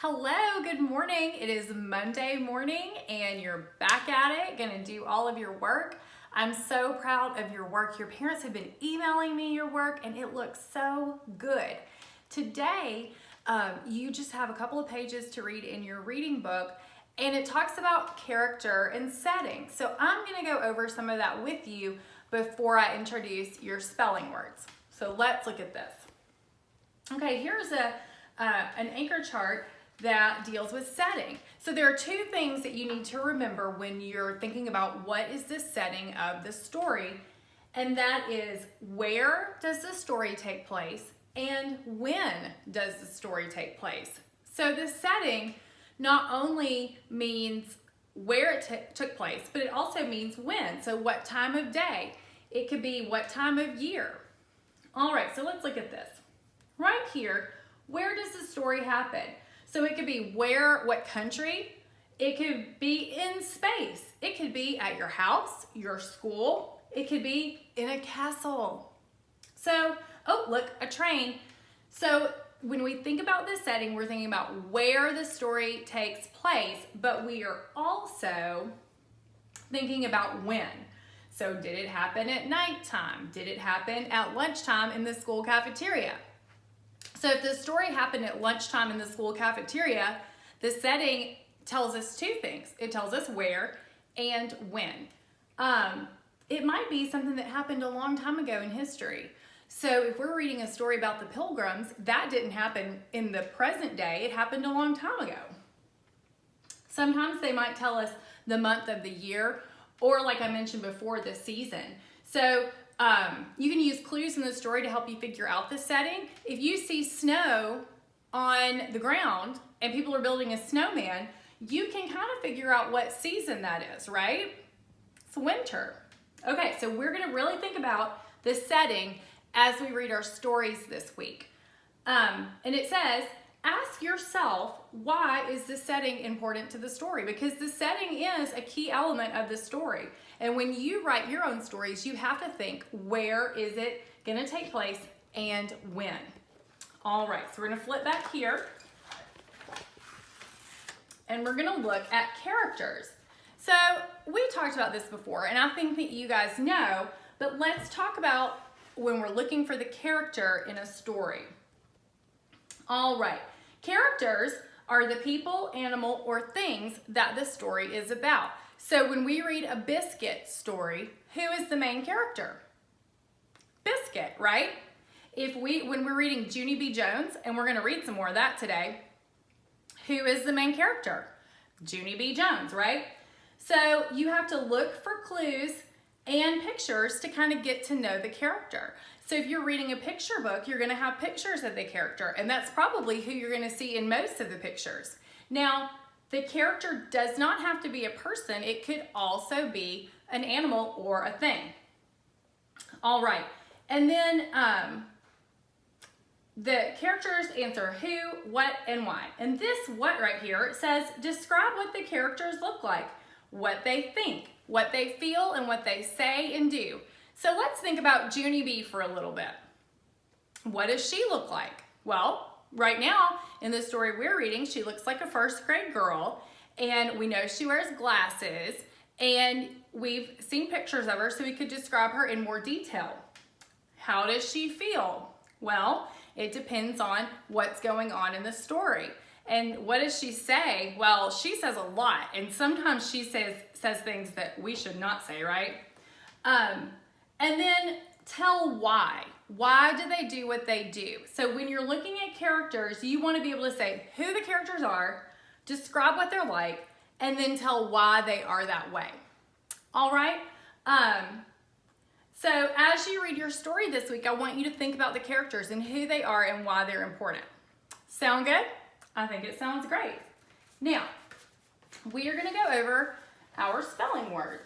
Hello, good morning. It is Monday morning and you're back at it, gonna do all of your work. I'm so proud of your work. Your parents have been emailing me your work and it looks so good. Today, you just have a couple of pages to read in your reading book and it talks about character and setting. So I'm gonna go over some of that with you before I introduce your spelling words. So let's look at this. Okay, here's an anchor chart that deals with setting. So there are two things that you need to remember when you're thinking about what is the setting of the story, and that is where does the story take place and when does the story take place. So the setting not only means where it took place, but it also means when. So what time of day? It could be what time of year. All right, so let's look at this. Right here, where does the story happen? So it could be where, what country. It could be in space. It could be at your house, your school. It could be in a castle. So, oh, look, a train. So when we think about this setting, we're thinking about where the story takes place, but we are also thinking about when. So did it happen at nighttime? Did it happen at lunchtime in the school cafeteria? So if the story happened at lunchtime in the school cafeteria, the setting tells us two things. It tells us where and when. It might be something that happened a long time ago in history. So if we're reading a story about the Pilgrims, that didn't happen in the present day. It happened a long time ago. Sometimes they might tell us the month of the year, or like I mentioned before, the season. So you can use clues in the story to help you figure out the setting. If you see snow on the ground and people are building a snowman, you can kind of figure out what season that is, right? It's winter. Okay, so we're gonna really think about the setting as we read our stories this week. And it says, ask yourself, why is the setting important to the story? Because the setting is a key element of the story. And when you write your own stories, you have to think, where is it going to take place and when? All right, so we're going to flip back here. And we're going to look at characters. So we talked about this before, and I think that you guys know, but let's talk about when we're looking for the character in a story. All right. Characters are the people, animal, or things that the story is about. So when we read a Biscuit story, who is the main character? Biscuit, right? When we're reading Junie B. Jones, and we're going to read some more of that today, who is the main character? Junie B. Jones, right? So you have to look for clues and pictures to kind of get to know the character. So if you're reading a picture book, you're going to have pictures of the character, and that's probably who you're going to see in most of the pictures. Now, the character does not have to be a person. It could also be an animal or a thing. All right, and then the characters answer who, what, and why. And this what right here, it says, describe what the characters look like, what they think, what they feel, and what they say and do. So let's think about Junie B for a little bit. What does she look like? Well, right now in the story we're reading, she looks like a first grade girl, and we know she wears glasses, and we've seen pictures of her so we could describe her in more detail. How does she feel? Well, it depends on what's going on in the story. And what does she say? Well, she says a lot, and sometimes she says things that we should not say, right? And then tell why. Why do they do what they do? So when you're looking at characters, you want to be able to say who the characters are, describe what they're like, and then tell why they are that way. All right? So as you read your story this week, I want you to think about the characters and who they are and why they're important. Sound good? I think it sounds great. Now, we are going to go over our spelling words.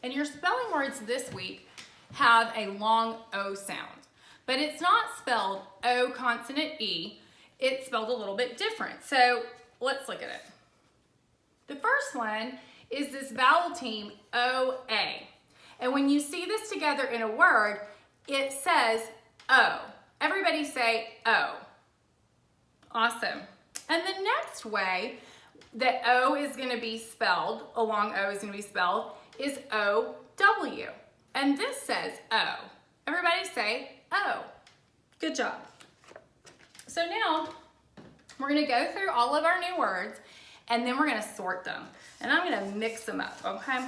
And your spelling words this week have a long O sound, but it's not spelled O consonant E. It's spelled a little bit different. So let's look at it. The first one is this vowel team O-A. And when you see this together in a word, it says O. Everybody say O. Awesome. And the next way that O is going to be spelled, a long O is going to be spelled, is O-W. And this says O. Everybody say O. Good job. So now we're going to go through all of our new words and then we're going to sort them. And I'm going to mix them up, okay?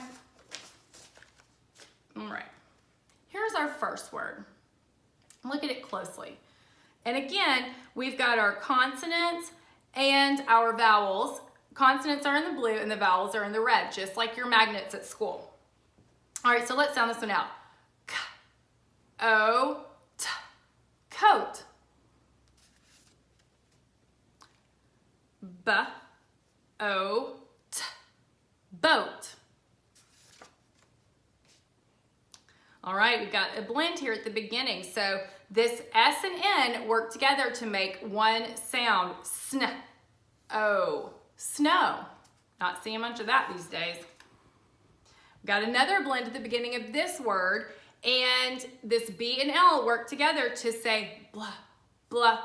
All right. Here's our first word. Look at it closely. And again, we've got our consonants and our vowels. Consonants are in the blue and the vowels are in the red, just like your magnets at school. All right, so let's sound this one out. K-O-T, coat. B-O-T, boat. All right, we've got a blend here at the beginning. So this S and N work together to make one sound. Sn, O, snow. Not seeing much of that these days. We've got another blend at the beginning of this word, and this B and L work together to say blah, blah,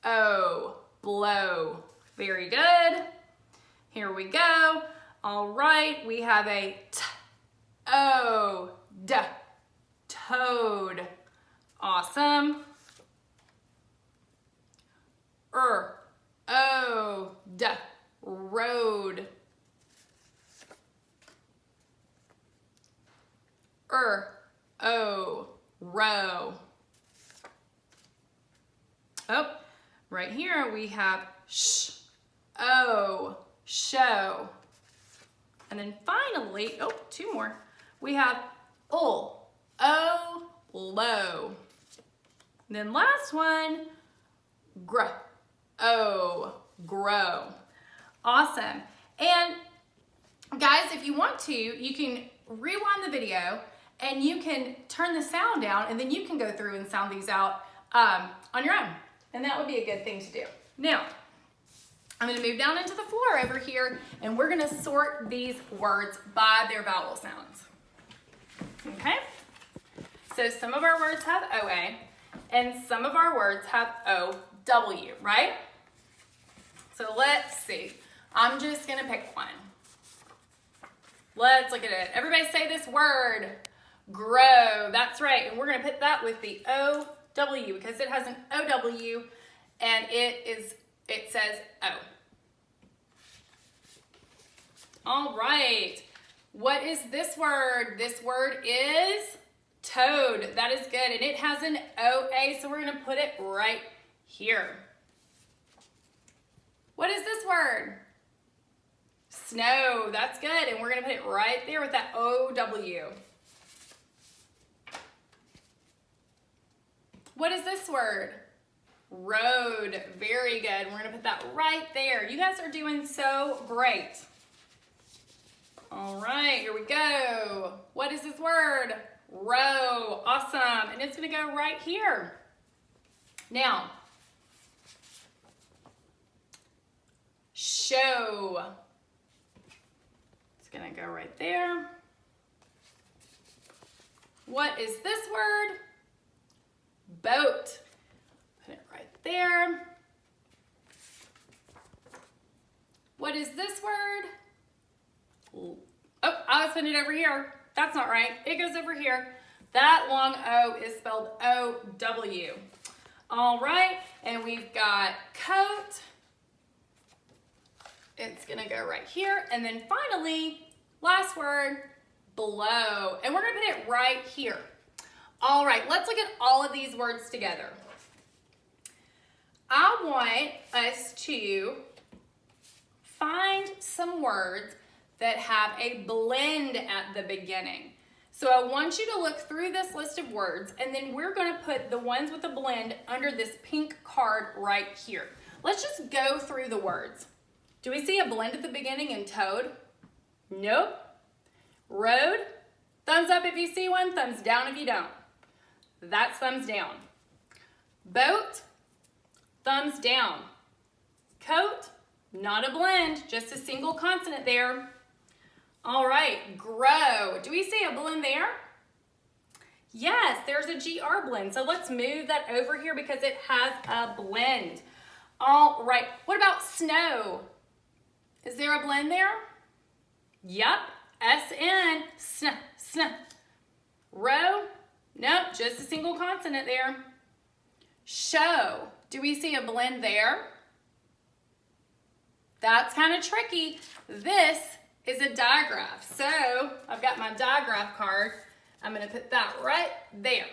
O, blow. Very good. Here we go. All right, we have a T, O, D, toad. Awesome. O-D, road. O, row. Oh, right here we have sh-o, show. And then finally, oh, two more. We have ul, o, low. And then last one, gr-o, grow. Awesome. And guys, if you want to, you can rewind the video and you can turn the sound down and then you can go through and sound these out on your own. And that would be a good thing to do. Now, I'm going to move down into the floor over here and we're going to sort these words by their vowel sounds. Okay? So some of our words have OA and some of our words have OW, right? So let's see. I'm just going to pick one. Let's look at it. Everybody say this word. Grow. That's right. And we're going to put that with the OW because it has an OW and it says O. All right. What is this word? This word is toad. That is good. And it has an OA, so we're going to put it right here. What is this word? Snow. That's good. And we're going to put it right there with that OW. What is this word? Road. Very good. We're going to put that right there. You guys are doing so great. All right, here we go. What is this word? Row. Awesome. And it's going to go right here. Now, show. It's going to go right there. What is this word? Boat. Put it right there. What is this word? Oh, I was putting it over here. That's not right. It goes over here. That long O is spelled O-W. All right, and we've got coat. It's gonna go right here. And then finally, last word, blow. And we're gonna put it right here. All right, let's look at all of these words together. I want us to find some words that have a blend at the beginning. So I want you to look through this list of words and then we're gonna put the ones with a blend under this pink card right here. Let's just go through the words. Do we see a blend at the beginning in toad? Nope. Road, thumbs up if you see one, thumbs down if you don't. That's thumbs down. Boat, thumbs down. Coat, not a blend, just a single consonant there. All right, grow. Do we see a blend there? Yes, there's a GR blend. So let's move that over here because it has a blend. All right, what about snow? Is there a blend there? Yep, S-N, sn, sn. Row? Nope, just a single consonant there. Show. Do we see a blend there? That's kind of tricky. This is a digraph. So I've got my digraph card. I'm going to put that right there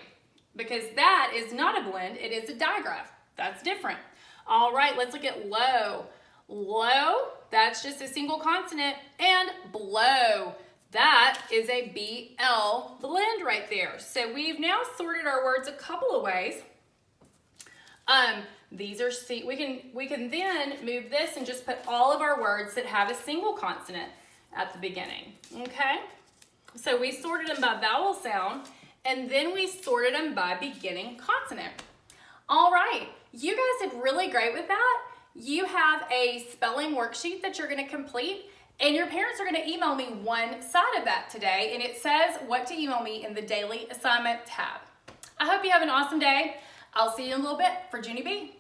because that is not a blend. It is a digraph. That's different. All right, let's look at low. Low, that's just a single consonant. And blow, that is a BL blend right there. So we've now sorted our words a couple of ways. These are C. We can then move this and just put all of our words that have a single consonant at the beginning. Okay? So we sorted them by vowel sound, and then we sorted them by beginning consonant. All right, you guys did really great with that. You have a spelling worksheet that you're going to complete, and your parents are going to email me one side of that today, and it says what to email me in the daily assignment tab. I hope you have an awesome day. I'll see you in a little bit for Junie B.